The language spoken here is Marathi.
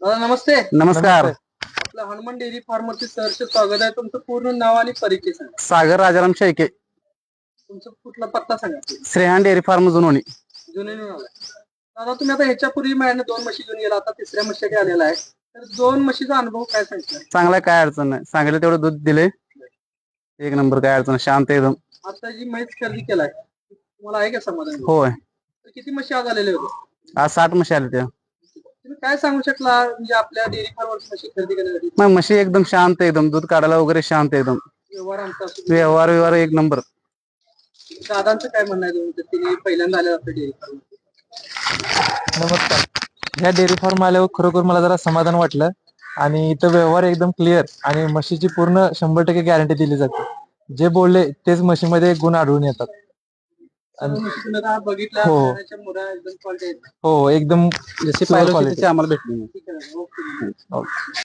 दादा नमस्ते. नमस्कार. आपलं हनुमान डेअरी फार्मवरती सहर्ष स्वागत आहे. तुमचं पूर्ण नाव आणि परिचय सांगा. सागर राजाराम शेळके, तुमचा कुठला पत्ता सांगा. श्रेहान डेअरी फार्म जुनोनी. जुनेने आलाय. दादा तुम्ही आता ह्याच्यापूर्वी महिन्यात 2 म्हशी घेऊन गेला, आता तिसऱ्या म्हशीसाठी आलेला आहे. तर 2 म्हशीचा अनुभव काय सांगितला? चांगला, काय अडचण नाही. सांगितलं तेवढं दूध दिले, एक नंबर. काय अडचण नाही, शांत एकदम. आता जी म्हैस खरेदी केलाय तुम्हाला आहे का समाधान? होय. तर किती म्हशी आज आलेले होते? आज 60 म्हशी आल्या त्या. तुम्ही काय सांगू शकला म्हणजे आपल्या डेअरी फार्मवरती म्हशी खरेदी करण्यासाठी? मग म्हशी एकदम शांत, एकदम दूध काढायला वगैरे शांत एकदम. व्यवहार आमचा असू दे. व्यवहार एक नंबर. दादांचं काय म्हणणं आहे तुमचं? तिने पहिल्यांदा आले आपल्या डेअरी फार्म. नमस्कार. ह्या डेअरी फार्म आल्यावर खरोखर मला जरा समाधान वाटलं आणि इथं व्यवहार एकदम क्लिअर आणि म्हशीची पूर्ण 100% गॅरंटी दिली जाते. जे बोलले तेच म्हशीमध्ये गुण आढळून येतात. म्हशी तुम्ही आता बघितल्या, हो. खाण्याच्या मुरा एकदम क्वालिटी आहेत. हो, एकदम जशी pure पाहिजे quality. तशी आम्हाला भेटली. ठीक आहे, ओके.